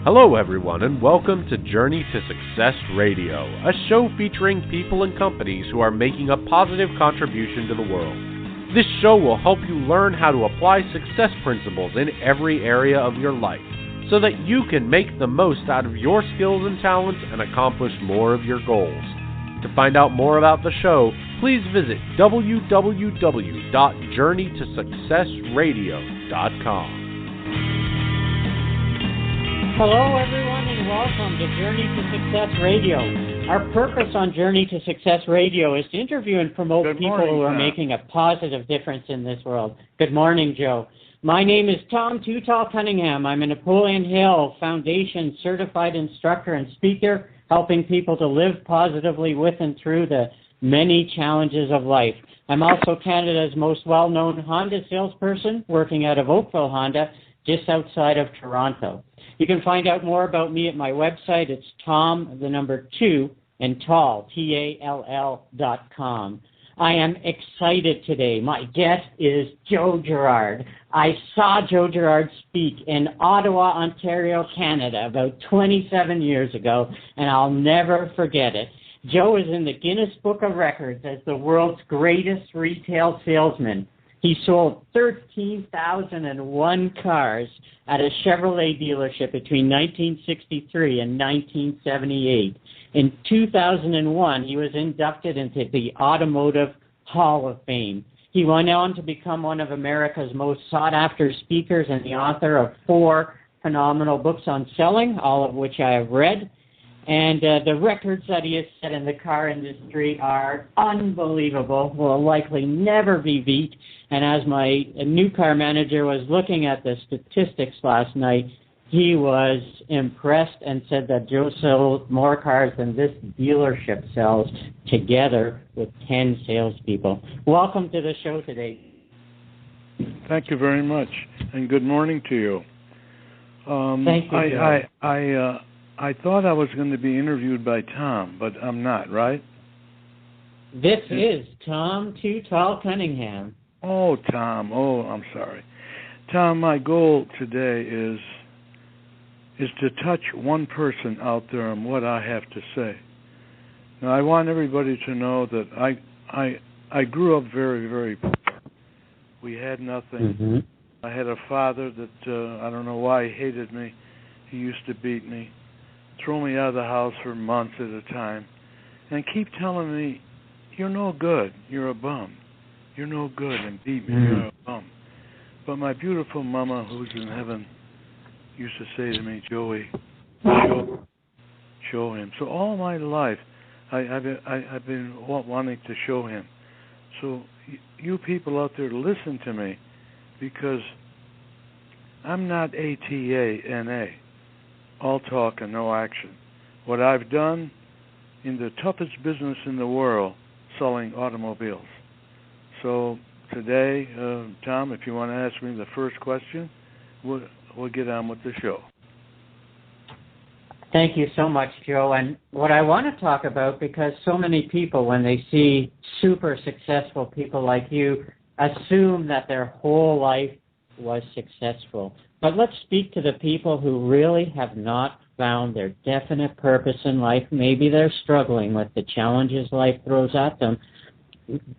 Hello, everyone, and welcome to Journey to Success Radio, a show featuring people and companies who are making a positive contribution to the world. This show will help you learn how to apply success principles in every area of your life so that you can make the most out of your skills and talents and accomplish more of your goals. To find out more about the show, please visit www.journeytosuccessradio.com. Hello, everyone, and welcome to Journey to Success Radio. Our purpose on Journey to Success Radio is to interview and promote people who are making a positive difference in this world. Good morning, Joe. My name is Tom Too Tall Cunningham. I'm a Napoleon Hill Foundation certified instructor and speaker, helping people to live positively with and through the many challenges of life. I'm also Canada's most well-known Honda salesperson, working out of Oakville, Honda, just outside of Toronto. You can find out more about me at my website. It's Tom, the number 2, and Tall, Tall.com. I am excited today. My guest is Joe Girard. I saw Joe Girard speak in Ottawa, Ontario, Canada, about 27 years ago, and I'll never forget it. Joe is in the Guinness Book of Records as the world's greatest retail salesman. He sold 13,001 cars at a Chevrolet dealership between 1963 and 1978. In 2001, he was inducted into the Automotive Hall of Fame. He went on to become one of America's most sought-after speakers and the author of 4 phenomenal books on selling, all of which I have read. And the records that he has set in the car industry are unbelievable, will likely never be beat. And as my new car manager was looking at the statistics last night, he was impressed and said that Joe sold more cars than this dealership sells together with 10 salespeople. Welcome to the show today. Thank you very much, and good morning to you. Thank you, Joe. I thought I was going to be interviewed by Tom, but I'm not, right? This is Tom Too Tall Cunningham. Oh, Tom. Oh, I'm sorry. Tom, my goal today is to touch one person out there on what I have to say. Now, I want everybody to know that I grew up very, very poor. We had nothing. Mm-hmm. I had a father that I don't know why he hated me. He used to beat me, throw me out of the house for months at a time, and keep telling me, you're no good, you're a bum. You're no good, and beat me, you're a bum. But my beautiful mama, who's in heaven, used to say to me, Joey, show him. So all my life, I've been wanting to show him. So you people out there, listen to me, because I'm not ATA, all talk and no action. What I've done in the toughest business in the world, selling automobiles. So today, Tom, if you want to ask me the first question, we'll get on with the show. Thank you so much, Joe. And what I want to talk about, because so many people, when they see super successful people like you, assume that their whole life was successful. But let's speak to the people who really have not found their definite purpose in life. Maybe they're struggling with the challenges life throws at them.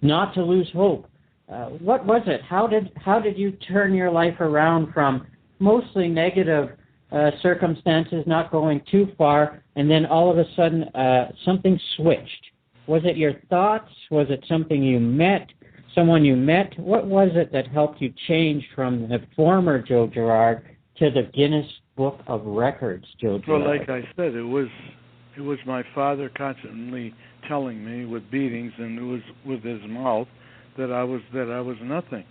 Not to lose hope. What was it? How did you turn your life around from mostly negative circumstances, not going too far, and then all of a sudden something switched? Was it your thoughts? Was it something you met? Someone you met? What was it that helped you change from the former Joe Girard to the Guinness Book of Records Joe Girard? Well, like I said, it was my father constantly telling me with beatings and it was with his mouth that I was nothing.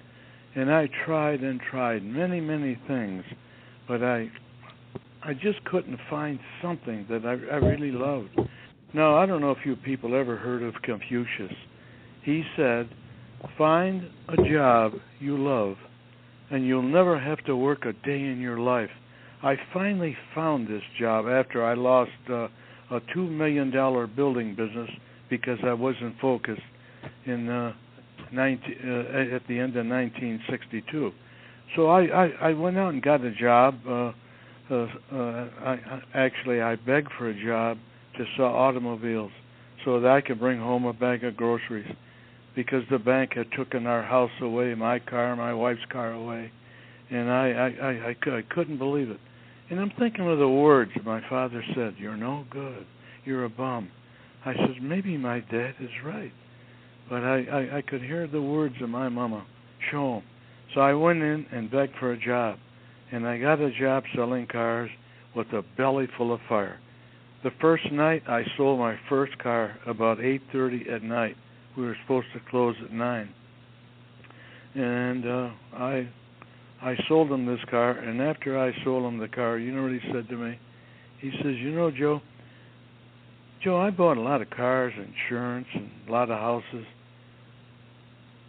And I tried and tried many, many things, but I just couldn't find something that I really loved. Now, I don't know if you people ever heard of Confucius. He said, find a job you love, and you'll never have to work a day in your life. I finally found this job after I lost a $2 million building business because I wasn't focused at the end of 1962. So I went out and got a job I begged for a job to sell automobiles so that I could bring home a bag of groceries, because the bank had taken our house away, my car, my wife's car away, and I couldn't believe it. And I'm thinking of the words my father said, "You're no good. You're a bum." I said, maybe my dad is right. But I could hear the words of my mama, show him. So I went in and begged for a job. And I got a job selling cars with a belly full of fire. The first night I sold my first car about 8:30 at night. We were supposed to close at 9. And I sold him this car. And after I sold him the car, you know what he said to me? He says, you know, Joe, I bought a lot of cars, insurance, and a lot of houses,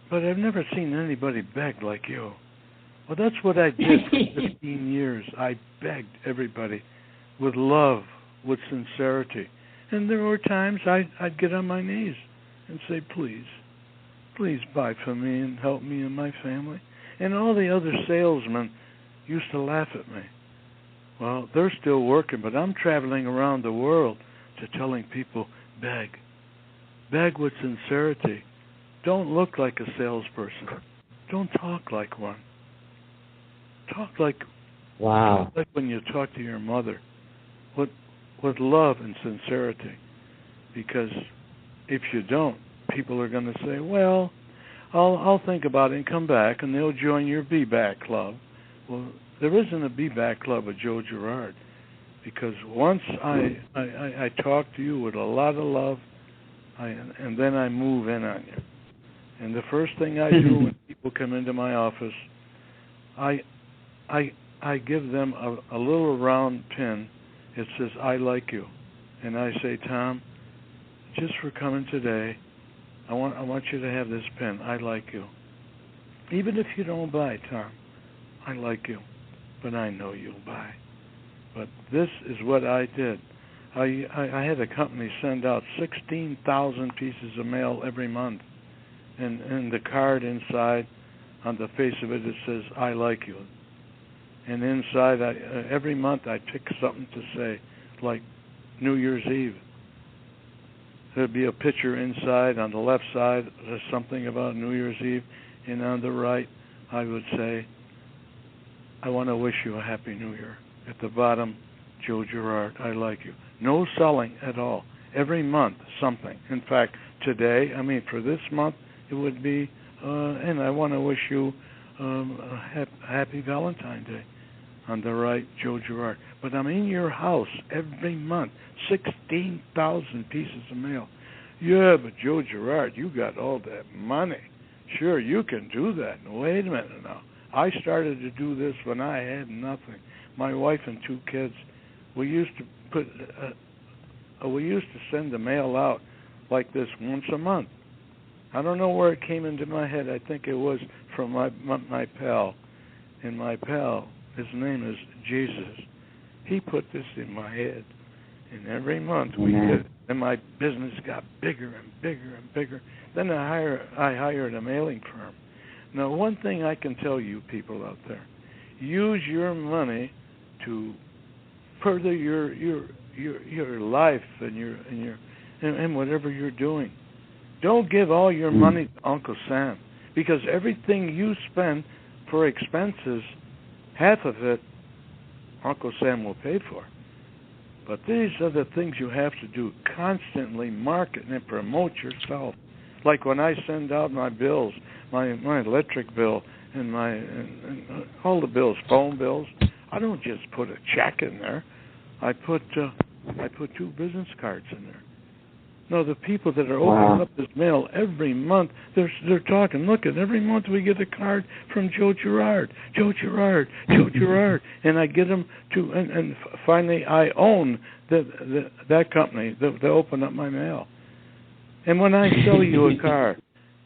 but I've never seen anybody beg like you. Well, that's what I did for 15 years. I begged everybody with love, with sincerity. And there were times I'd get on my knees and say, please buy for me and help me and my family. And all the other salesmen used to laugh at me. Well, they're still working, but I'm traveling around the world to telling people, beg. Beg with sincerity. Don't look like a salesperson. Don't talk like one. Talk like when you talk to your mother, with love and sincerity. Because if you don't, people are going to say, well, I'll think about it and come back, and they'll join your Be Back Club. Well, there isn't a Be Back Club with Joe Girard. Because once I talk to you with a lot of love, and then I move in on you. And the first thing I do when people come into my office, I give them a little round pin. It says, I like you. And I say, Tom, just for coming today, I want you to have this pin. I like you. Even if you don't buy, Tom, I like you. But I know you'll buy. But this is what I did. I had a company send out 16,000 pieces of mail every month. And the card inside, on the face of it, it says, I like you. And inside, every month I pick something to say, like New Year's Eve. There'd be a picture inside. On the left side, there's something about New Year's Eve. And on the right, I would say, I want to wish you a Happy New Year. At the bottom, Joe Girard, I like you. No selling at all. Every month, something. In fact, today, for this month, it would be, and I want to wish you a happy Valentine's Day. On the right, Joe Girard. But I'm in your house every month, 16,000 pieces of mail. Yeah, but Joe Girard, you got all that money. Sure, you can do that. Wait a minute now. I started to do this when I had nothing. My wife and 2 kids, we used to send the mail out like this once a month. I don't know where it came into my head. I think it was from my pal. And my pal, his name is Jesus. He put this in my head. And every month we did it. And my business got bigger and bigger and bigger. Then I hired a mailing firm. Now, one thing I can tell you people out there, use your money to further your life and whatever you're doing. Don't give all your money to Uncle Sam, because everything you spend for expenses, half of it Uncle Sam will pay for. But these are the things you have to do. Constantly market and promote yourself. Like when I send out my bills, my electric bill and all the bills, phone bills, I don't just put a check in there. I put 2 business cards in there. No, the people that are opening up this mail every month, they're talking. Look, every month we get a card from Joe Girard, Joe Girard, Joe Girard, and I get them to, and finally I own that company that open up my mail. And when I sell you a car,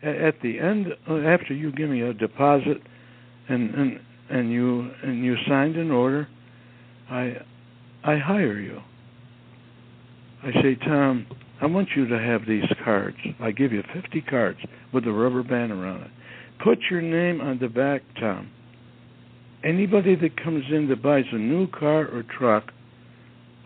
at the end, after you give me a deposit, and you signed an order, I hire you. I say, Tom, I want you to have these cards. I give you 50 cards with a rubber band around it. Put your name on the back, Tom. anybody that comes in that buys a new car or truck,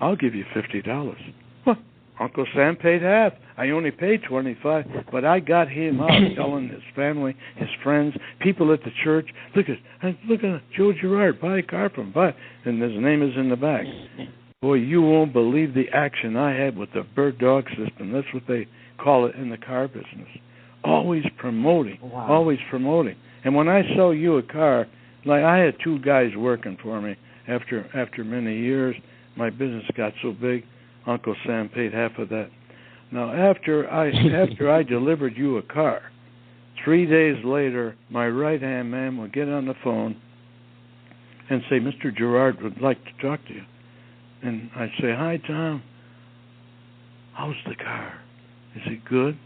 I'll give you $50. What? Uncle Sam paid half. I only paid $25, but I got him out telling his family, his friends, people at the church, look at Joe Girard, buy a car from buy, and his name is in the back. Boy, you won't believe the action I had with the bird dog system. That's what they call it in the car business. Always promoting, always promoting. And when I sell you a car, like I had 2 guys working for me after many years, my business got so big, Uncle Sam paid half of that. Now, after I delivered you a car, 3 days later, my right-hand man would get on the phone and say, Mr. Girard would like to talk to you. And I'd say, hi, Tom. How's the car? Is it good?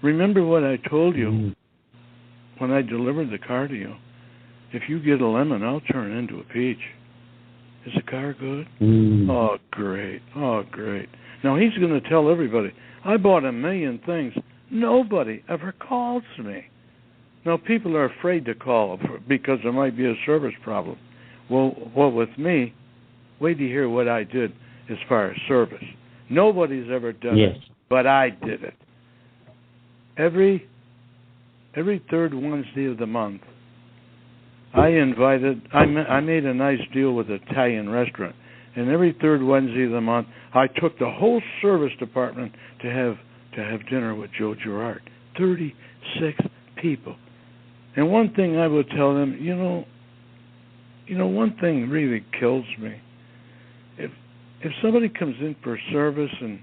Remember what I told you when I delivered the car to you. If you get a lemon, I'll turn it into a peach. Is the car good? Oh, great. Oh, great. Now, he's going to tell everybody, I bought a million things. Nobody ever calls me. Now, people are afraid to call because there might be a service problem. Well, with me, wait to hear what I did as far as service. Nobody's ever done it, but I did it. Every third Wednesday of the month, I made a nice deal with an Italian restaurant, and every third Wednesday of the month, I took the whole service department to have dinner with Joe Girard. 36 people. And one thing I would tell them, you know, one thing really kills me. If somebody comes in for service and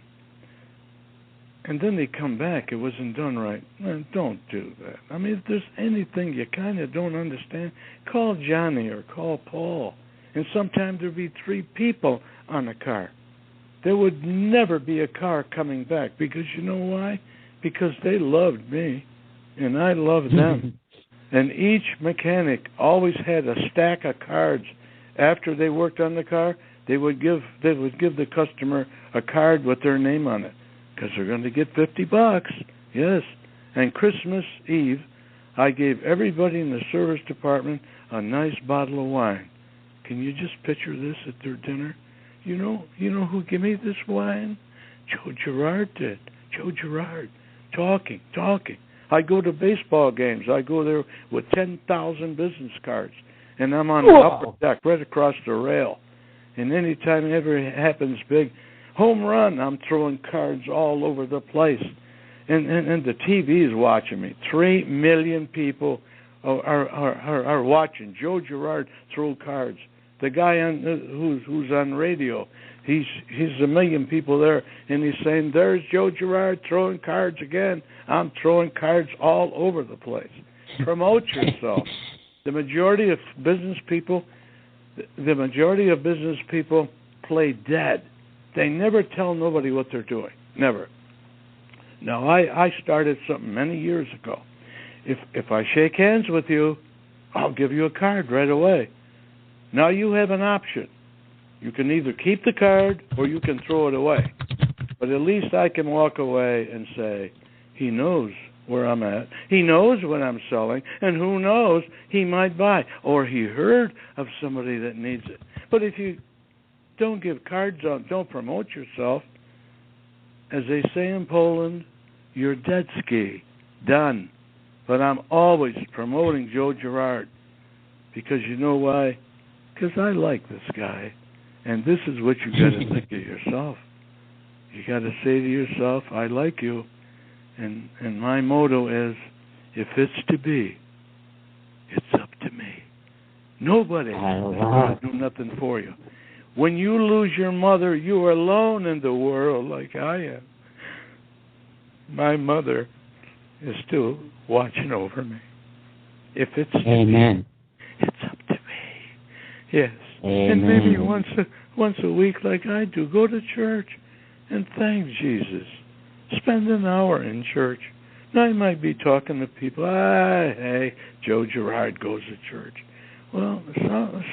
then they come back, it wasn't done right, man, don't do that. I mean, if there's anything you kind of don't understand, call Johnny or call Paul. And sometimes there'd be 3 people on a car. There would never be a car coming back because you know why? Because they loved me and I loved them. And each mechanic always had a stack of cards. After they worked on the car, they would give the customer a card with their name on it. Because they're going to get $50, yes. And Christmas Eve, I gave everybody in the service department a nice bottle of wine. Can you just picture this at their dinner? You know who gave me this wine? Joe Girard did. Joe Girard, talking. I go to baseball games. I go there with 10,000 business cards, and I'm on the upper deck, right across the rail. And anytime it ever happens big, home run, I'm throwing cards all over the place. And the TV is watching me. 3 million people are watching Joe Girard throw cards. The guy who's on radio, he's a million people there, and he's saying, there's Joe Girard throwing cards again. I'm throwing cards all over the place. Promote yourself. The majority of business people play dead. They never tell nobody what they're doing. Never. Now, I started something many years ago. If I shake hands with you, I'll give you a card right away. Now you have an option. You can either keep the card or you can throw it away. But at least I can walk away and say, he knows where I'm at. He knows what I'm selling. And who knows, he might buy. Or he heard of somebody that needs it. But if you don't give cards out, don't promote yourself, as they say in Poland, you're dead ski. Done. But I'm always promoting Joe Girard. Because you know why? Because I like this guy. And this is what you got to think of yourself. You got to say to yourself, I like you. And my motto is, if it's to be, it's up to me. Nobody is going to do nothing for you. When you lose your mother, you are alone in the world like I am. My mother is still watching over me. If it's to be, it's up to me. Yes. Amen. And maybe once a week like I do, go to church and thank Jesus. Spend an hour in church. Now I might be talking to people, hey, Joe Girard goes to church. Well,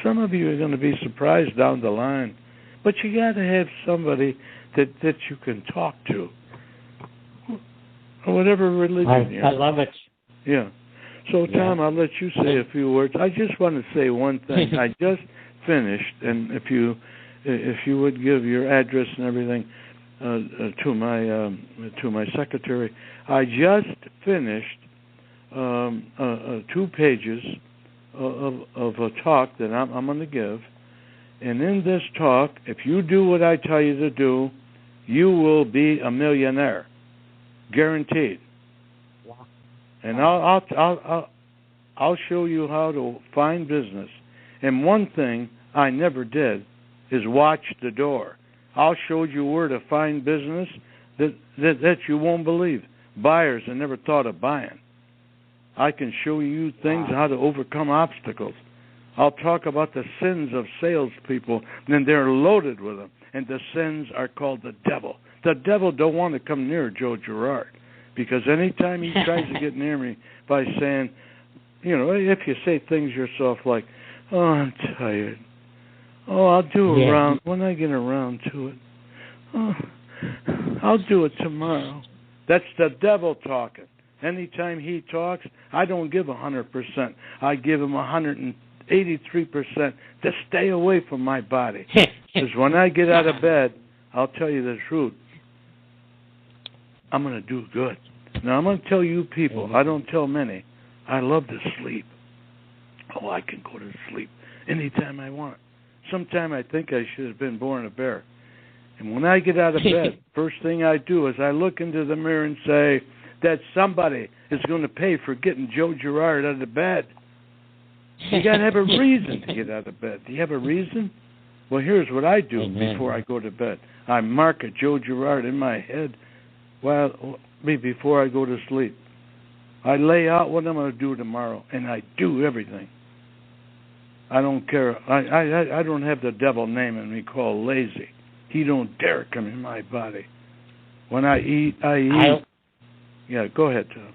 some of you are going to be surprised down the line. But you got to have somebody that you can talk to. Or whatever religion you're. I love it. Yeah. So, Tom, I'll let you say a few words. I just want to say one thing. I just finished, and if you would give your address and everything to my secretary, I just finished 2 pages of a talk that I'm going to give, and in this talk, if you do what I tell you to do, you will be a millionaire, guaranteed. Wow. And I'll show you how to find business. And one thing I never did is watch the door. I'll show you where to find business that you won't believe. Buyers that never thought of buying. I can show you things how to overcome obstacles. I'll talk about the sins of salespeople, and they're loaded with them. And the sins are called the devil. The devil don't want to come near Joe Girard, because anytime he tries to get near me by saying, if you say things yourself like, "Oh, I'm tired. Oh, I'll do it around when I get around to it. Oh, I'll do it tomorrow." That's the devil talking. Anytime he talks, I don't give 100%. I give him 183% to stay away from my body. Because when I get out of bed, I'll tell you the truth. I'm going to do good. Now, I'm going to tell you people, I don't tell many, I love to sleep. Oh, I can go to sleep anytime I want. Sometime I think I should have been born a bear. And when I get out of bed, first thing I do is I look into the mirror and say that somebody is going to pay for getting Joe Girard out of bed. You got to have a reason to get out of bed. Do you have a reason? Well, here's what I do before I go to bed. I mark a Joe Girard in my head before I go to sleep. I lay out what I'm going to do tomorrow, and I do everything. I don't care. I don't have the devil naming me called lazy. He don't dare come in my body. When I eat, I eat. Yeah, go ahead, Tom.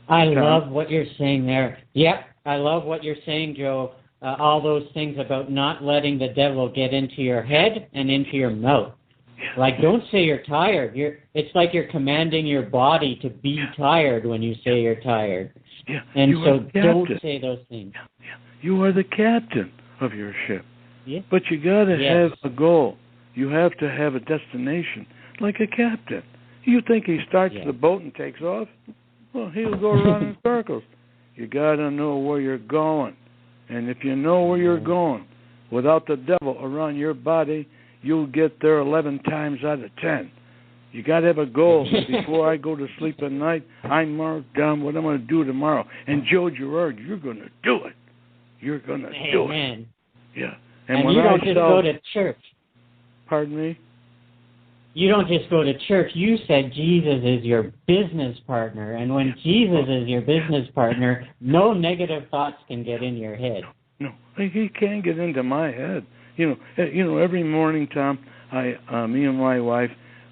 I love what you're saying there. Yep, I love what you're saying, Joe. All those things about not letting the devil get into your head and into your mouth. Yeah. Like, don't say you're tired. It's like you're commanding your body to be tired when you say you're tired. Yeah. And so don't say those things. Yeah. You are the captain of your ship. Yeah. But you got to have a goal. You have to have a destination, like a captain. You think he starts the boat and takes off? Well, he'll go around in circles. You got to know where you're going. And if you know where you're going, without the devil around your body, you'll get there 11 times out of 10. You got to have a goal. Before I go to sleep at night, I mark down what I'm going to do tomorrow. And Joe Girard, you're going to do it. You're going to do it. Yeah. And when you don't just go to church. Pardon me? You don't just go to church. You said Jesus is your business partner. And when Jesus is your business partner, no negative thoughts can get in your head. No, he can't get into my head. Every morning, Tom, me and my wife,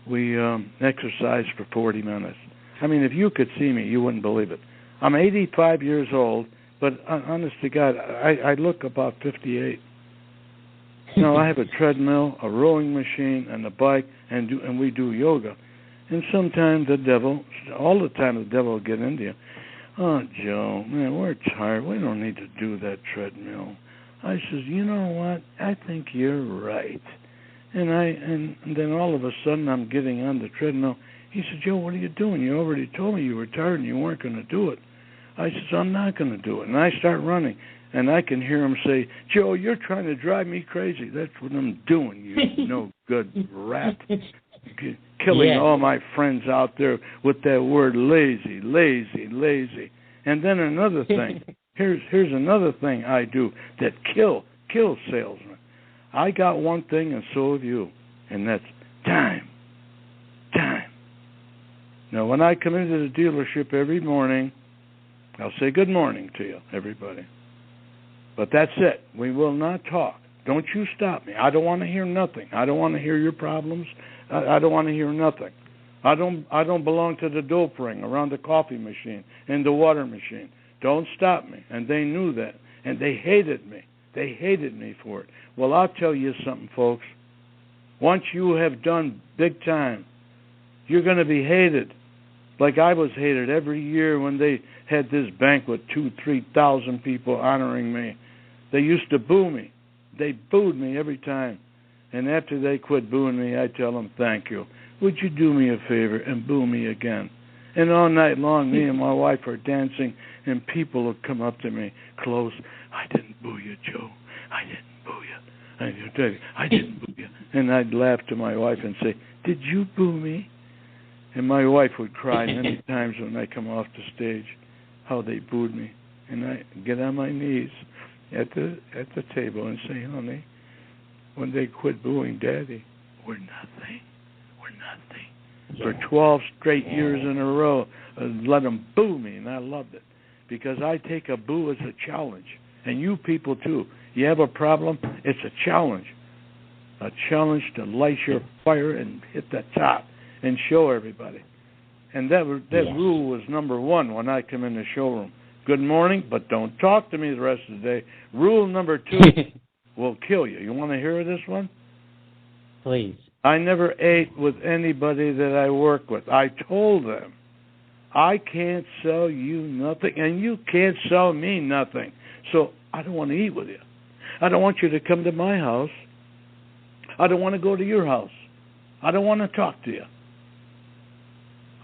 we exercise for 40 minutes. I mean, if you could see me, you wouldn't believe it. I'm 85 years old, but honest to God, I look about 58. I have a treadmill, a rowing machine, and a bike, and we do yoga. And sometimes all the time the devil will get into you. "Oh, Joe, man, we're tired. We don't need to do that treadmill." I says, "You know what? I think you're right." And then all of a sudden I'm getting on the treadmill. He said, "Joe, what are you doing? You already told me you were tired and you weren't going to do it." I says, "I'm not going to do it." And I start running. And I can hear him say, "Joe, you're trying to drive me crazy. That's what I'm doing, you no good rat." Killing all my friends out there with that word lazy, lazy, lazy. And then another thing. Here's another thing I do that kills salesmen. I got one thing, and so have you, and that's time. Time. Now, when I come into the dealership every morning, I'll say good morning to you, everybody. But that's it. We will not talk. Don't you stop me. I don't want to hear nothing. I don't want to hear your problems. I don't want to hear nothing. I don't belong to the dope ring around the coffee machine and the water machine. Don't stop me. And they knew that. And they hated me. They hated me for it. Well, I'll tell you something, folks. Once you have done big time, you're going to be hated. Like I was hated every year when they had this banquet, 2,000-3,000 people honoring me. They used to boo me. They booed me every time. And after they quit booing me, I tell them, thank you. Would you do me a favor and boo me again? And all night long, me and my wife are dancing, and people will come up to me close. I didn't boo you, Joe. I didn't boo you. I didn't boo you. And I'd laugh to my wife and say, did you boo me? And my wife would cry many times when I come off the stage, how they booed me. And I get on my knees at the table and say, honey, when they quit booing Daddy, we're nothing. We're nothing. Yeah. For 12 straight years in a row, let them boo me, and I loved it. Because I take a boo as a challenge. And you people, too. You have a problem, it's a challenge. A challenge to light your fire and hit the top and show everybody. And that rule was number one when I come in the showroom. Good morning, but don't talk to me the rest of the day. Rule number two will kill you. You want to hear this one? Please. I never ate with anybody that I work with. I told them, I can't sell you nothing, and you can't sell me nothing. So I don't want to eat with you. I don't want you to come to my house. I don't want to go to your house. I don't want to talk to you.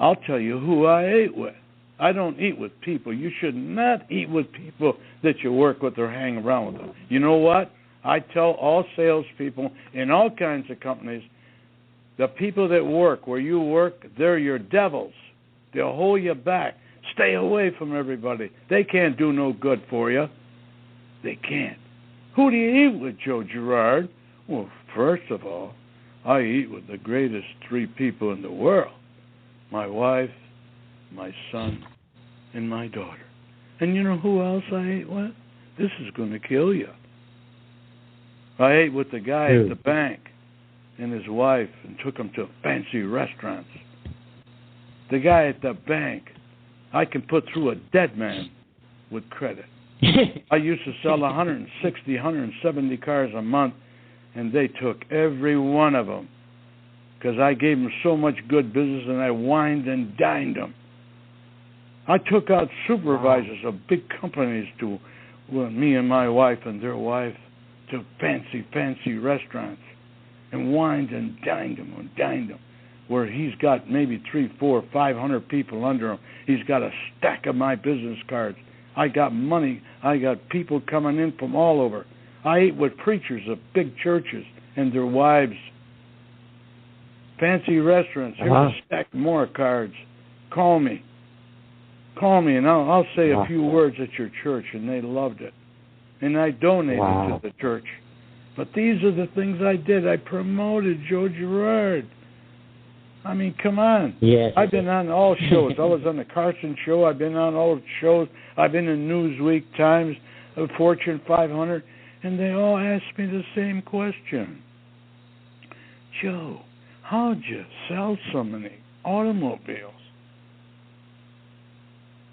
I'll tell you who I ate with. I don't eat with people. You should not eat with people that you work with or hang around with them. You know what? I tell all salespeople in all kinds of companies, the people that work where you work, they're your devils. They'll hold you back. Stay away from everybody. They can't do no good for you. They can't. Who do you eat with, Joe Girard? Well, first of all, I eat with the greatest three people in the world. My wife, my son, and my daughter. And you know who else I ate with? This is going to kill you. I ate with the guy at the bank and his wife and took them to fancy restaurants. The guy at the bank, I can put through a dead man with credit. I used to sell 160, 170 cars a month, and they took every one of them because I gave them so much good business and I wined and dined them. I took out supervisors of big companies to, me and my wife and their wife, to fancy restaurants and wined and dined them, where he's got maybe 300, 400, 500 people under him. He's got a stack of my business cards. I got money. I got people coming in from all over. I ate with preachers of big churches and their wives. Fancy restaurants. Here's a stack more cards. Call me, and I'll say a few words at your church, and they loved it. And I donated to the church. But these are the things I did. I promoted Joe Girard. I mean, come on. Yes. I've been on all shows. I was on the Carson Show. I've been on all shows. I've been in Newsweek, Times, Fortune 500, and they all ask me the same question. Joe, how'd you sell so many automobiles?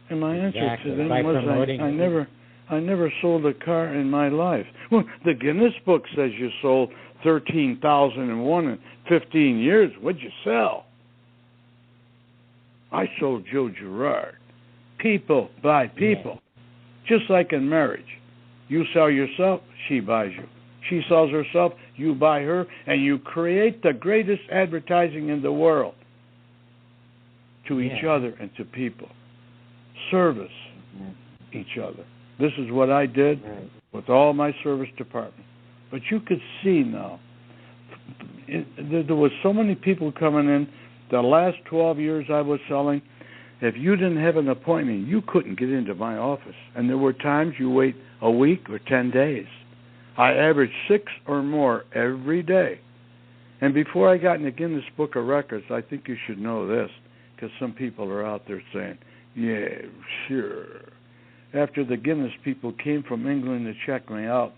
And my answer to them was, I never sold a car in my life. Well, the Guinness book says you sold 13,001 in 15 years. What'd you sell? I sold Joe Girard. People buy people. Just like in marriage. You sell yourself, she buys you. She sells herself, you buy her, and you create the greatest advertising in the world to each other and to people. Service each other. This is what I did with all my service department. But you could see now, there was so many people coming in. The last 12 years I was selling, if you didn't have an appointment, you couldn't get into my office. And there were times you wait a week or 10 days. I averaged 6 or more every day. And before I got in the Guinness Book of Records, I think you should know this, because some people are out there saying, yeah, sure. After the Guinness people came from England to check me out,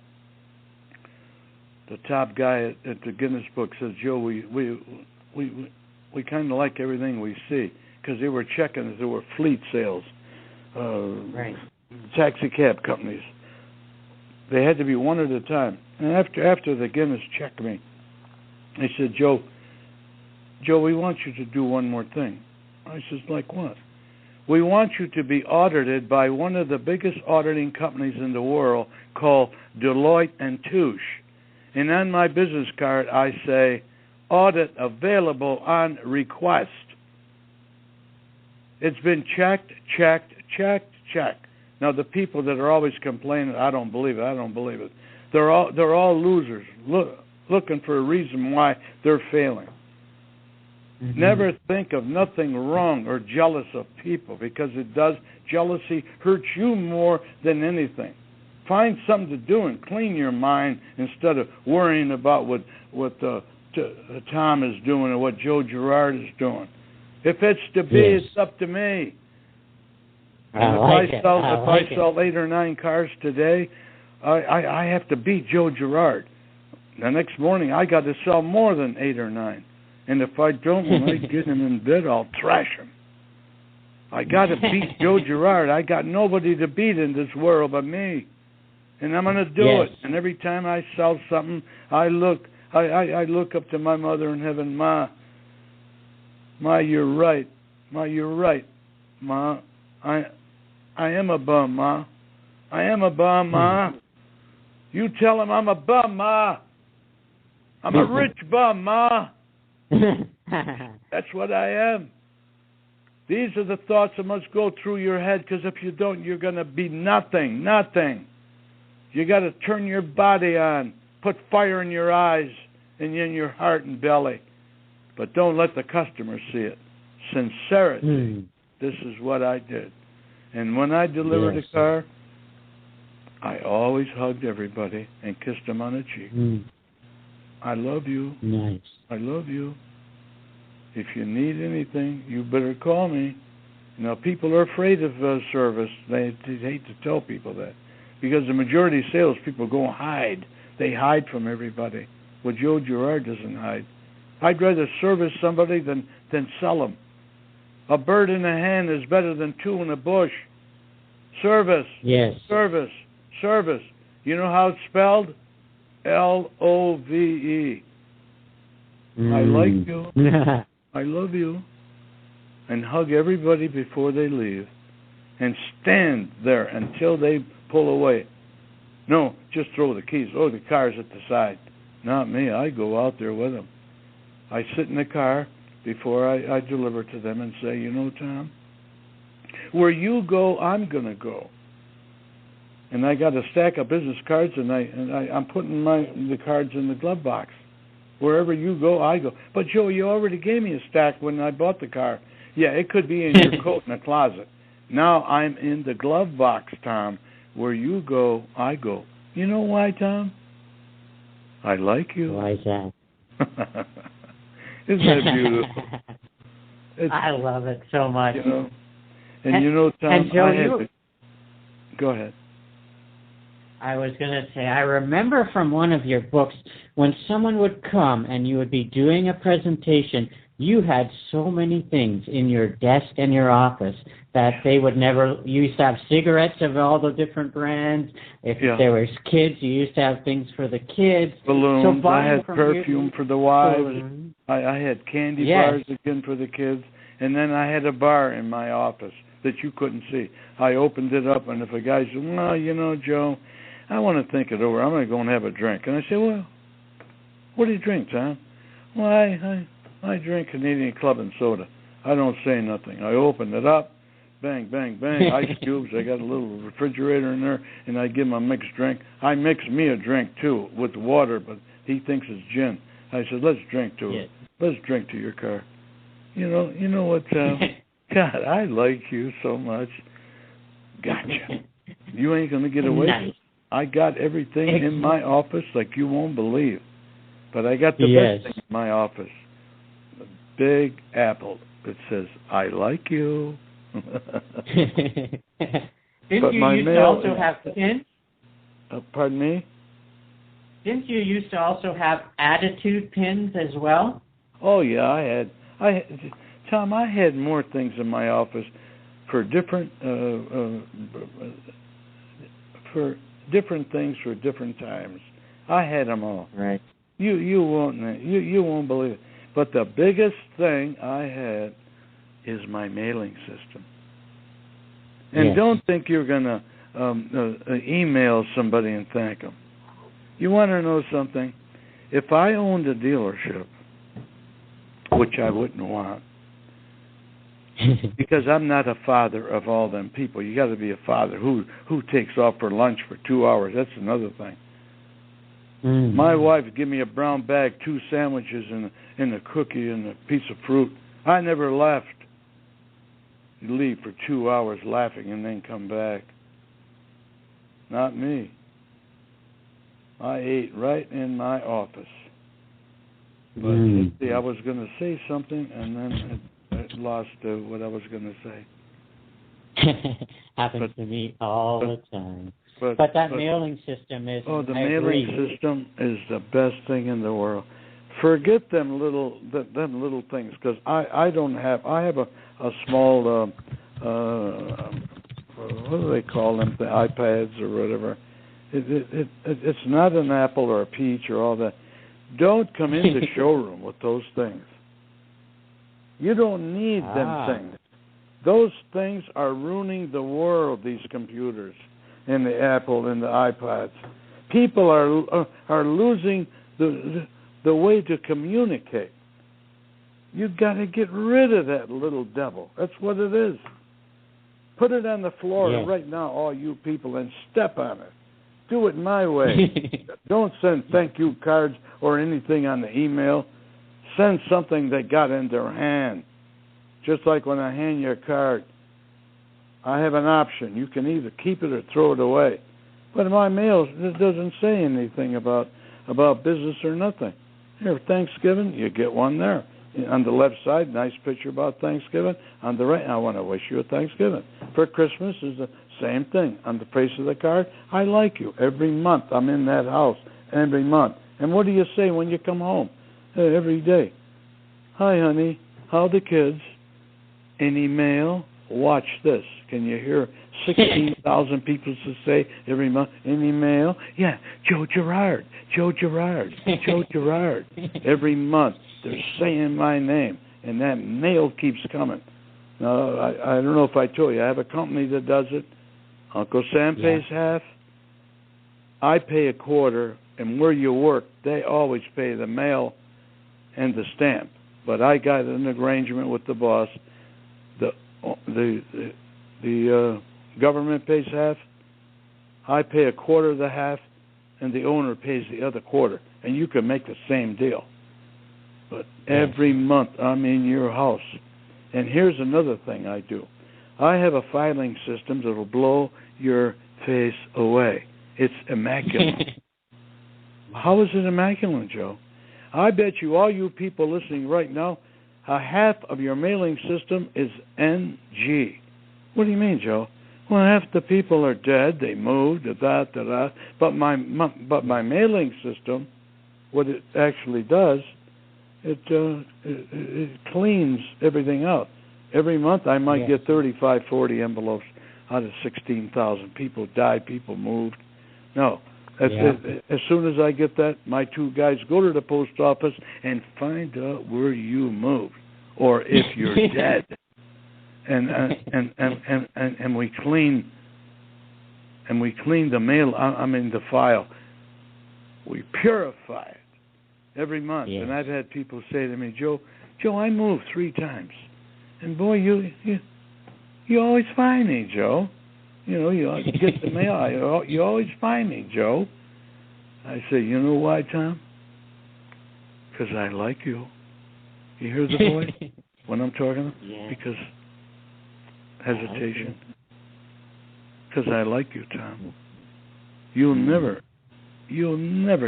the top guy at the Guinness book says, Joe, we kind of like everything we see, because they were checking that there were fleet sales, taxi cab companies. They had to be one at a time. And after the Guinness checked me, they said, Joe, we want you to do one more thing. I says, like what? We want you to be audited by one of the biggest auditing companies in the world called Deloitte and Touche. And on my business card, I say, audit available on request. It's been checked. Now, the people that are always complaining, I don't believe it. They're all losers, looking for a reason why they're failing. Mm-hmm. Never think of nothing wrong or jealous of people, because it does. Jealousy hurts you more than anything. Find something to do and clean your mind instead of worrying about what Tom is doing or what Joe Girard is doing. If it's to be, it's up to me. And if I sell 8 or 9 cars today, I have to beat Joe Girard. The next morning, I got to sell more than 8 or 9. And if I don't, when I get him in bed, I'll trash him. I got to beat Joe Girard. I got nobody to beat in this world but me. And I'm going to do it. And every time I sell something, I look up to my mother in heaven. Ma, you're right. Ma, you're right. Ma, I am a bum, Ma. I am a bum, Ma. You tell him I'm a bum, Ma. I'm a rich bum, Ma. That's what I am. These are the thoughts that must go through your head, because if you don't, you're going to be nothing. You got to turn your body on, put fire in your eyes and in your heart and belly. But don't let the customer see it. Sincerity. This is what I did. And when I delivered a car, I always hugged everybody and kissed them on the cheek. I love you. Nice. I love you. If you need anything, you better call me. People are afraid of service. They hate to tell people that, because the majority of salespeople go and hide. They hide from everybody. Well, Joe Girard doesn't hide. I'd rather service somebody than sell them. A bird in the hand is better than 2 in the bush. Service. Yes. Service. You know how it's spelled? Love. I like you. I love you. And hug everybody before they leave. And stand there until they pull away. No, just throw the keys. Oh, the car's at the side. Not me. I go out there with them. I sit in the car before I deliver to them and say, Tom, where you go, I'm going to go. And I got a stack of business cards, and I'm putting the cards in the glove box. Wherever you go, I go. But, Joe, you already gave me a stack when I bought the car. Yeah, it could be in your coat in the closet. Now I'm in the glove box, Tom. Where you go, I go. You know why, Tom? I like you. Why is that? Isn't that beautiful? I love it so much. And Tom, and Joe, go ahead. I was going to say, I remember from one of your books, when someone would come and you would be doing a presentation, you had so many things in your desk and your office that they would never. You used to have cigarettes of all the different brands. If there was kids, you used to have things for the kids. Balloons. I had perfume for the wives. I had candy bars again for the kids. And then I had a bar in my office that you couldn't see. I opened it up, and if a guy said, well, Joe, I want to think it over. I'm going to go and have a drink. And I said, well, what do you drink, Tom? Well, I drink Canadian Club and soda. I don't say nothing. I open it up, bang, bang, bang, ice cubes. I got a little refrigerator in there, and I give him a mixed drink. I mix me a drink, too, with water, but he thinks it's gin. I said, let's drink to it. Let's drink to your car. You know what, Tom? God, I like you so much. Gotcha. You ain't going to get away from it. I got everything in my office like you won't believe. But I got the best thing in my office. The big apple that says, I like you. Didn't you used to also have pins? Pardon me? Didn't you used to also have attitude pins as well? Oh, yeah, I had. Tom, I had more things in my office for different things for different times. I had them all. Right. You won't believe it. But the biggest thing I had is my mailing system. And don't think you're going to email somebody and thank them. You want to know something? If I owned a dealership, which I wouldn't want, because I'm not a father of all them people. You got to be a father who takes off for lunch for 2 hours. That's another thing. My wife would give me a brown bag, 2 sandwiches, and a cookie and a piece of fruit. I never left. You leave for 2 hours laughing and then come back. Not me. I ate right in my office. But see, I was going to say something, and then I lost what I was going to say. Happens to me all the time. But that mailing system is... Oh, the mailing system is the best thing in the world. Forget them little things, because I have a small, what do they call them, the iPads or whatever. It's not an apple or a peach or all that. Don't come into the showroom with those things. You don't need them things. Those things are ruining the world, these computers and the Apple and the iPads. People are losing the way to communicate. You've got to get rid of that little devil. That's what it is. Put it on the floor right now, all you people, and step on it. Do it my way. Don't send thank you cards or anything on the email. Send something that got in their hand. Just like when I hand you a card, I have an option. You can either keep it or throw it away. But in my mail, it doesn't say anything about business or nothing. Here, Thanksgiving, you get one there. On the left side, nice picture about Thanksgiving. On the right, I want to wish you a Thanksgiving. For Christmas is the same thing. On the face of the card, I like you. Every month, I'm in that house. Every month. And what do you say when you come home? Every day. Hi, honey. How the kids? Any mail? Watch this. Can you hear 16,000 people to say every month, any mail? Yeah, Joe Girard. Joe Girard. Joe Girard. Every month, they're saying my name, and that mail keeps coming. Now, I don't know if I told you, I have a company that does it. Uncle Sam pays half. I pay a quarter, and where you work, they always pay the mail and the stamp. But I got an arrangement with the boss. The government pays half. I pay a quarter of the half, and the owner pays the other quarter. And you can make the same deal. But every month I'm in your house. And here's another thing I do. I have a filing system that will blow your face away. It's immaculate. How is it immaculate, Joe? I bet you, all you people listening right now, half of your mailing system is NG. What do you mean, Joe? Well, half the people are dead. They moved, da-da. But my mailing system, what it actually does, it cleans everything out. Every month I might get 35, 40 envelopes out of 16,000. People died, people moved. No. As soon as I get that, my 2 guys go to the post office and find out where you moved, or if you're dead, and we clean the mail. The file. We purify it every month, and I've had people say to me, Joe, I moved 3 times, and boy, you always find me, Joe. You get the mail. You always find me, Joe. I say, you know why, Tom? Because I like you. You hear the voice when I'm talking? Because hesitation. Because I like you, Tom. You'll never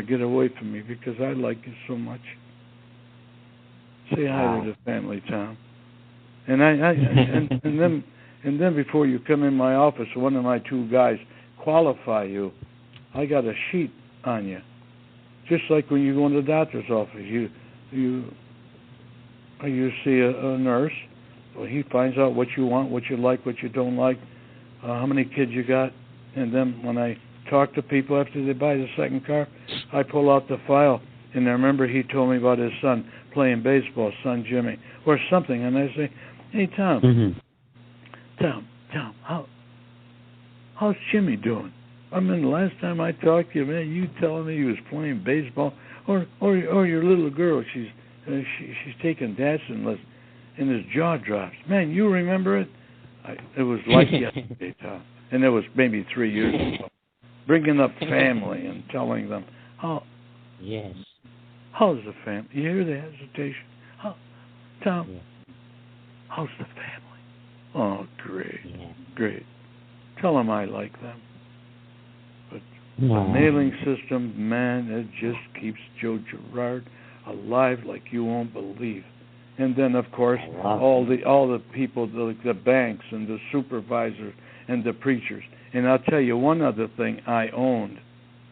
get away from me because I like you so much. Say hi to the family, Tom. And then before you come in my office, one of my 2 guys qualify you. I got a sheet on you, just like when you go in the doctor's office. You see a nurse. Well, he finds out what you want, what you like, what you don't like, how many kids you got, and then when I talk to people after they buy the second car, I pull out the file, and I remember he told me about his son playing baseball, son Jimmy, or something, and I say, hey, Tom, Tom, how's Jimmy doing? I mean, the last time I talked to you, man, you telling me he was playing baseball, or your little girl, she's taking dancing lessons, and his jaw drops. Man, you remember it? It was like yesterday, Tom, and it was maybe 3 years ago. Bringing up family and telling them, how's the family? You hear the hesitation? Tom, how's the family? Oh, great. Tell them I like them. But the mailing system, man, it just keeps Joe Girard alive like you won't believe. And then, of course, all the people, the banks and the supervisors and the preachers. And I'll tell you one other thing. I owned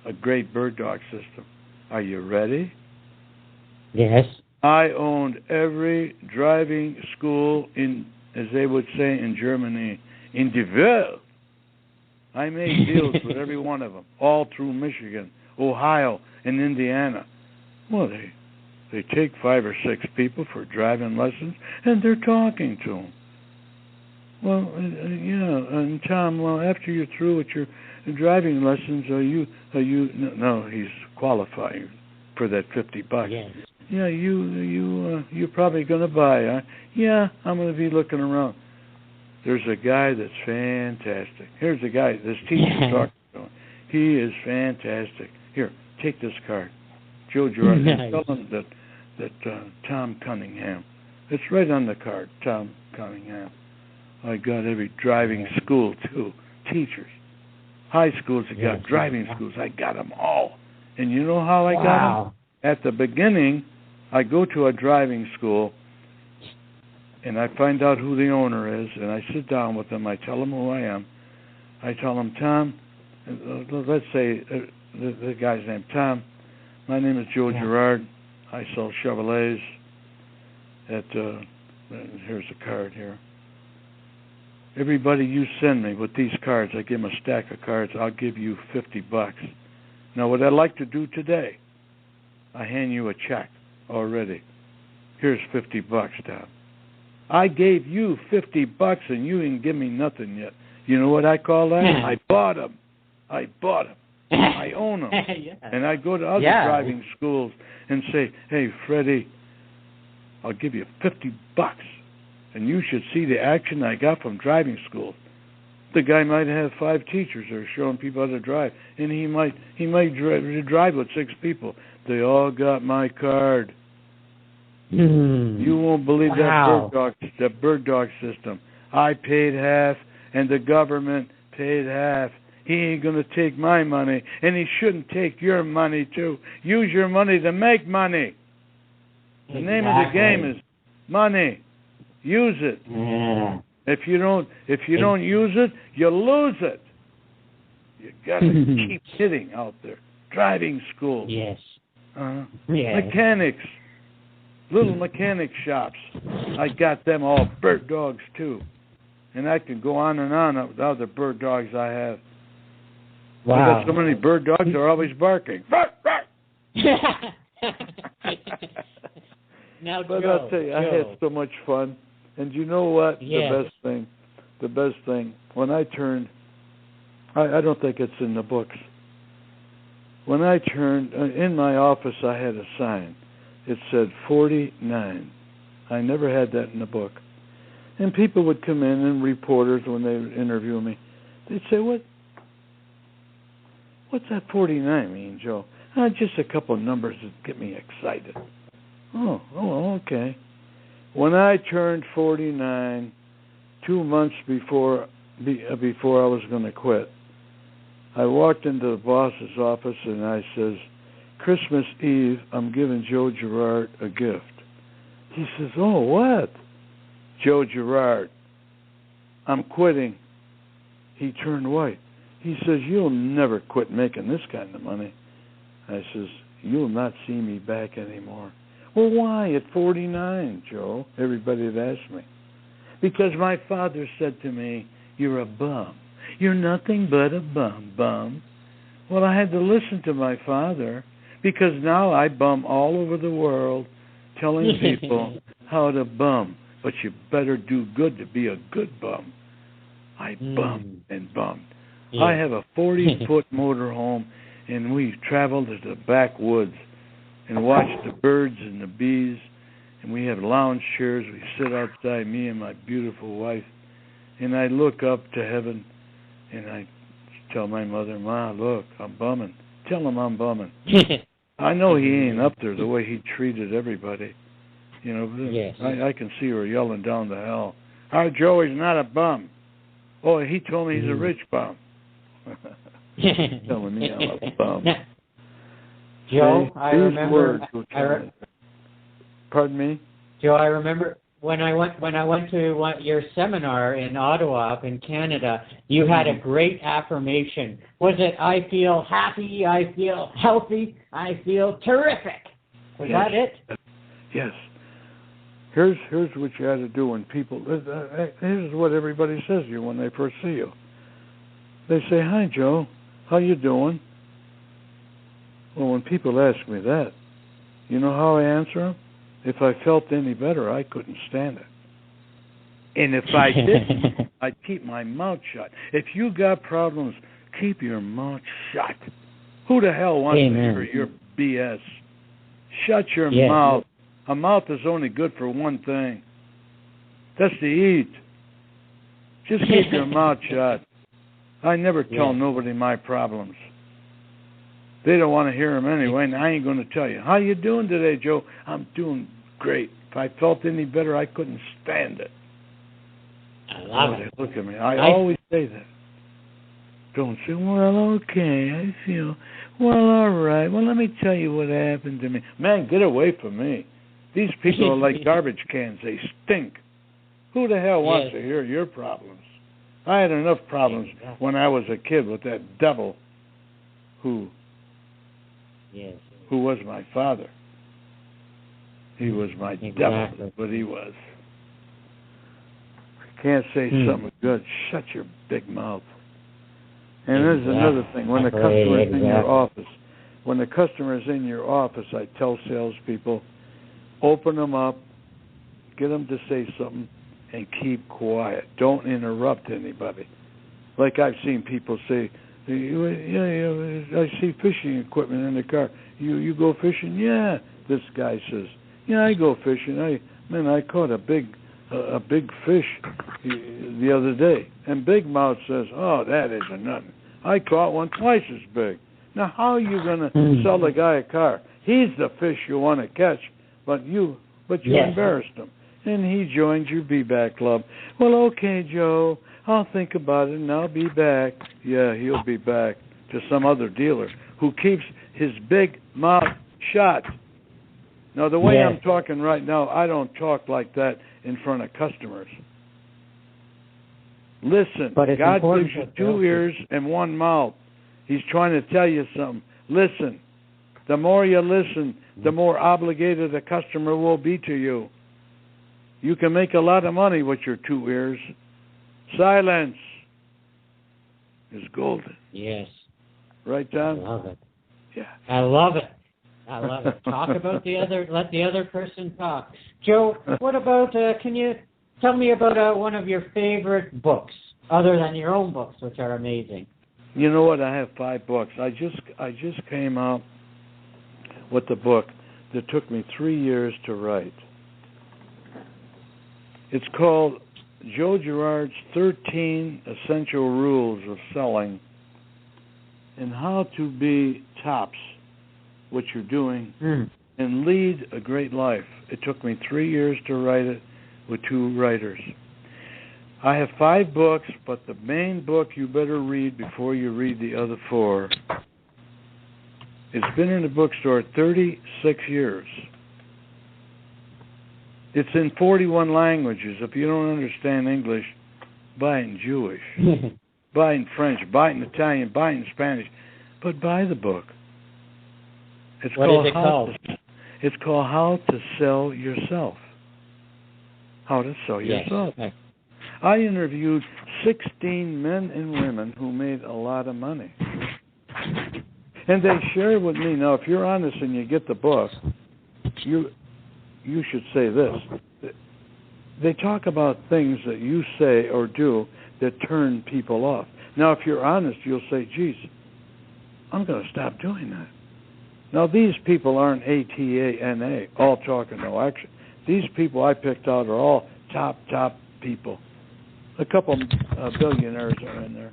a great bird dog system. Are you ready? Yes. I owned every driving school in, as they would say in Germany, in die Welt. I made deals with every one of them, all through Michigan, Ohio, and Indiana. Well, they take 5 or 6 people for driving lessons, and they're talking to them. Well, and Tom, well, after you're through with your driving lessons, no, he's qualifying for that $50. Yes. Yeah, you're probably going to buy, huh? Yeah, I'm going to be looking around. There's a guy that's fantastic. Here's a guy, this teacher talking to him. He is fantastic. Here, take this card. Joe Girard. Nice. Tell him that Tom Cunningham. It's right on the card, Tom Cunningham. I got every driving school, too. Teachers. High schools, I got driving schools. I got them all. And you know how I got them? At the beginning, I go to a driving school, and I find out who the owner is, and I sit down with them. I tell them who I am. I tell them, Tom, let's say the guy's name, Tom, my name is Joe Girard. I sell Chevrolets at, here's a card here. Everybody you send me with these cards, I give them a stack of cards, I'll give you $50. Now, what I'd like to do today, I hand you a check already. Here's $50, Tom. I gave you $50 and you didn't give me nothing yet. You know what I call that? I bought them. I own them. And I go to other driving schools and say, hey, Freddie, I'll give you $50. And you should see the action I got from driving school. The guy might have 5 teachers that are showing people how to drive, and he might drive with 6 people. They all got my card. You won't believe that bird dog system. I paid half, and the government paid half. He ain't going to take my money, and he shouldn't take your money, too. Use your money to make money. The name of the game is money. Use it. If you don't use it, you lose it. You got to keep hitting out there. Driving schools. Mechanics. Little mechanic shops. I got them all bird dogs, too. And I can go on and on with other bird dogs I have. I got so many bird dogs, they're always barking. Bark, bark. Now, but I'll tell you, I had so much fun. And you know what? The best thing, when I turned, I don't think it's in the books. When I turned, in my office I had a sign. It said 49. I never had that in the book. And people would come in, and reporters, when they would interview me, they'd say, what's that 49 mean, Joe? Just a couple of numbers that get me excited. Oh, okay. When I turned 49, 2 months before I was going to quit, I walked into the boss's office and I says, Christmas Eve, I'm giving Joe Girard a gift. He says, oh, what? Joe Girard, I'm quitting. He turned white. He says, you'll never quit making this kind of money. I says, you'll not see me back anymore. Well, why at 49, Joe? Everybody had asked me. Because my father said to me, you're a bum. You're nothing but a bum. Well, I had to listen to my father because now I bum all over the world telling people how to bum. But you better do good to be a good bum. I bummed and bummed. Yeah. I have a 40-foot motorhome, and we travel to the backwoods and watch the birds and the bees, and we have lounge chairs. We sit outside, me and my beautiful wife, and I look up to heaven, and I tell my mother, Ma, look, I'm bumming. Tell him I'm bumming. I know he ain't up there the way he treated everybody. You know, yes. I can see her yelling down the hell. Our Joey's not a bum. Oh, he told me he's a rich bum. Telling me I'm a bum. Now, Joe, See, I these remember. words will Pardon me? Joe, I remember when I went to your seminar in Ottawa, up in Canada. You had a great affirmation. Was it "I feel happy, I feel healthy, I feel terrific"? Was that it? Yes. Here's what you got to do when people. Here's what everybody says to you when they first see you. They say, "Hi, Joe. How you doing?" Well, when people ask me that, you know how I answer them? If I felt any better, I couldn't stand it. And if I didn't, I'd keep my mouth shut. If you got problems, keep your mouth shut. Who the hell wants to hear your BS? Shut your mouth. A mouth is only good for one thing. That's to eat. Just keep your mouth shut. I never tell nobody my problems. They don't want to hear them anyway, and I ain't going to tell you. How you doing today, Joe? I'm doing great. If I felt any better, I couldn't stand it. I love it. Look at me. I always say that. Don't say, well, okay, I feel, well, all right. Well, let me tell you what happened to me. Man, get away from me. These people are like garbage cans. They stink. Who the hell wants to hear your problems? I had enough problems when I was a kid with that devil who was my father. He was my devil, but he was. Can't say something good. Shut your big mouth. And there's another thing. When the customer is in your office, I tell salespeople, open them up, get them to say something, and keep quiet. Don't interrupt anybody. Like I've seen people say, I see fishing equipment in the car. You go fishing? Yeah. This guy says, yeah, I go fishing. I caught a big fish the other day. And Big Mouth says, oh, that isn't nothing. I caught one twice as big. Now, how are you going to sell the guy a car? He's the fish you want to catch, but you embarrassed him. And he joined your be-back club. Well, okay, Joe, I'll think about it and I'll be back. Yeah, he'll be back to some other dealer who keeps his big mouth shut. Now, the way I'm talking right now, I don't talk like that in front of customers. Listen, God gives you 2 ears and 1 mouth. He's trying to tell you something. Listen. The more you listen, the more obligated the customer will be to you. You can make a lot of money with your 2 ears. Silence is golden. Yes. Right, John? I love it. Yeah. I love it. Talk about the other. Let the other person talk. Joe, what about? Can you tell me about one of your favorite books, other than your own books, which are amazing? You know what? I have 5 books. I just came out with the book that took me 3 years to write. It's called Joe Girard's 13 Essential Rules of Selling and How to Be Tops what you're doing and lead a great life. It took me 3 years to write it with 2 writers. I have 5 books, but the main book you better read before you read the other 4. It's been in the bookstore 36 years. It's in 41 languages. If you don't understand English, buy it in Jewish. Buy it in French, buy it in Italian, buy it in Spanish. But buy the book. What is it called? It's called How to Sell Yourself. How to Sell Yourself. Yes. I interviewed 16 men and women who made a lot of money. And they shared with me, now if you're honest and you get the book, you should say this. They talk about things that you say or do that turn people off. Now, if you're honest, you'll say, geez, I'm going to stop doing that. Now, these people aren't ATANA, all talk and no action. These people I picked out are all top people. A couple billionaires are in there.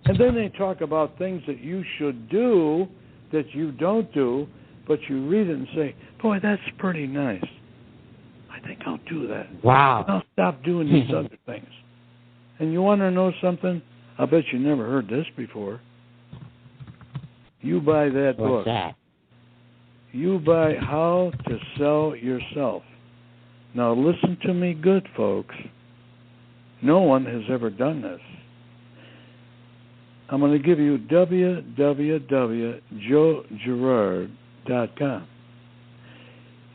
And then they talk about things that you should do that you don't do, but you read it and say, boy, that's pretty nice. I think I'll do that. Wow. I'll stop doing these other things. And you want to know something? I bet you never heard this before. You buy that book. What's that? You buy How to Sell Yourself. Now listen to me good, folks. No one has ever done this. I'm going to give you www.joegirard.com.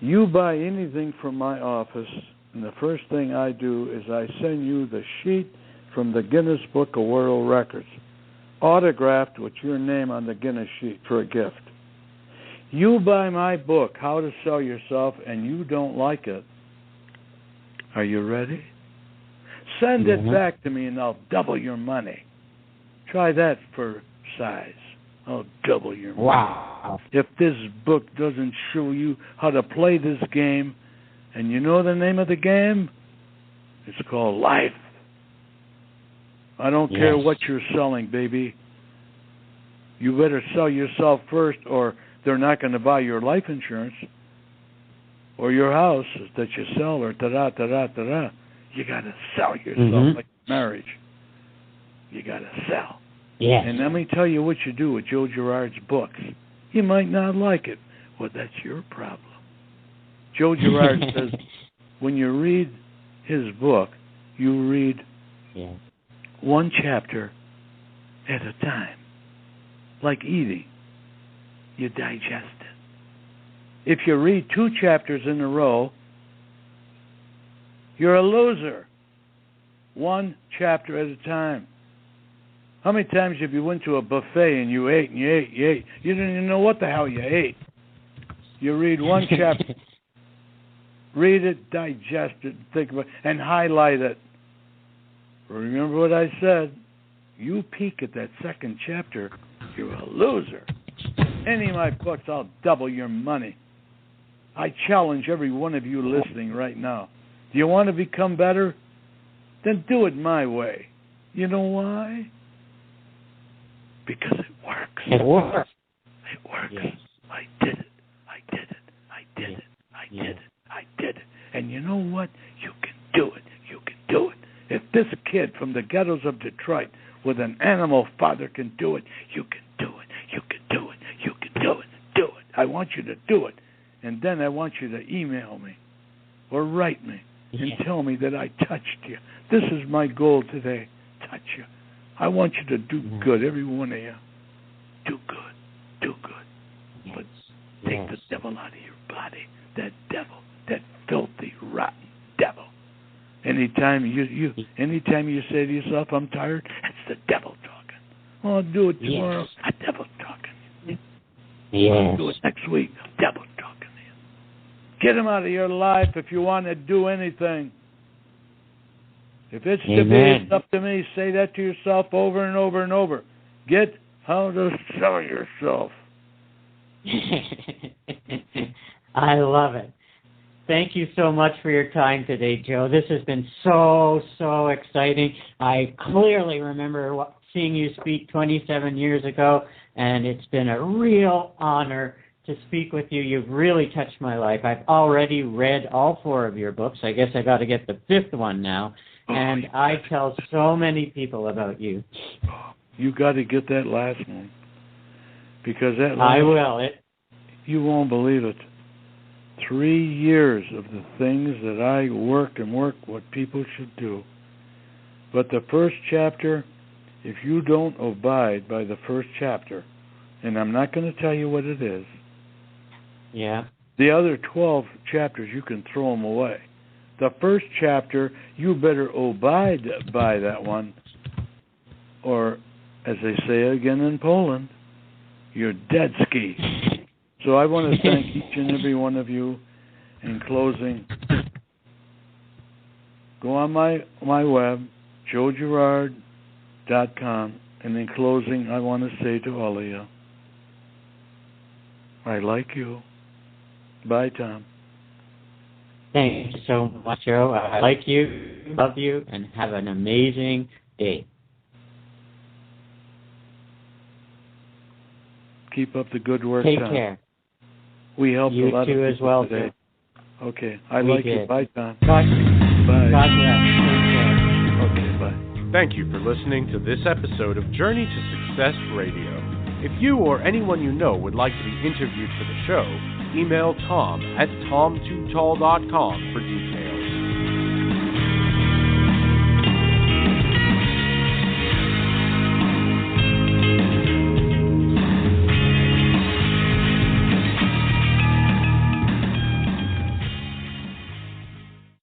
You buy anything from my office, and the first thing I do is I send you the sheet from the Guinness Book of World Records, autographed with your name on the Guinness sheet for a gift. You buy my book, How to Sell Yourself, and you don't like it. Are you ready? Send it back to me, and I'll double your money. Try that for size. I'll double your money. Wow. If this book doesn't show you how to play this game, and you know the name of the game, it's called life. I don't care what you're selling, baby. You better sell yourself first, or they're not going to buy your life insurance or your house that you sell, or da-da. You got to sell yourself like marriage. You got to sell. Yes. And let me tell you what you do with Joe Girard's books. You might not like it. Well, that's your problem. Joe Girard says when you read his book, you read one chapter at a time. Like eating. You digest it. If you read 2 chapters in a row, you're a loser. 1 chapter at a time. How many times have you went to a buffet and you ate and you ate? You didn't even know what the hell you ate. You read 1 chapter. Read it, digest it, think about it, and highlight it. Remember what I said. You peek at that 2nd chapter, you're a loser. Any of my books, I'll double your money. I challenge every one of you listening right now. Do you want to become better? Then do it my way. You know why? Because it works. It works. It works. Yes. I did it. And you know what? You can do it. If this kid from the ghettos of Detroit with an animal father can do it, you can do it. Do it. I want you to do it. And then I want you to email me or write me and tell me that I touched you. This is my goal today. Touch you. I want you to do good, every one of you. Do good. But take the devil out of your body. That devil, that filthy, rotten devil. Anytime you say to yourself, I'm tired, it's the devil talking. I'll do it tomorrow. A devil talking. I'll do it next week. Devil talking to you. Get him out of your life if you want to do anything. If it's to be, it's up to me. Say that to yourself over and over and over. Get how to sell yourself. I love it. Thank you so much for your time today, Joe. This has been so exciting. I clearly remember seeing you speak 27 years ago, and it's been a real honor to speak with you. You've really touched my life. I've already read all 4 of your books. I guess I got to get the 5th one now. And I tell so many people about you. You got to get that last one. Because that last I will. You won't believe it. 3 years of the things that I work what people should do. But the first chapter, if you don't abide by the first chapter, and I'm not going to tell you what it is. Yeah. The other 12 chapters, you can throw them away. The first chapter, you better abide by that one, or, as they say again in Poland, you're dead ski. So I want to thank each and every one of you. In closing, go on my web, joegirard.com, And in closing, I want to say to all of you, I like you. Bye, Tom. Thank you so much, Joe. I like you, love you, and have an amazing day. Keep up the good work, Take Tom. care. We helped You a lot too of as people well, today. Joe. Okay. I We like did. you. Bye, Tom. God, Bye. God bless. Take care. Okay, bye. Thank you for listening to this episode of Journey to Success Radio. If you or anyone you know would like to be interviewed for the show, email Tom at tom2tall.com for details.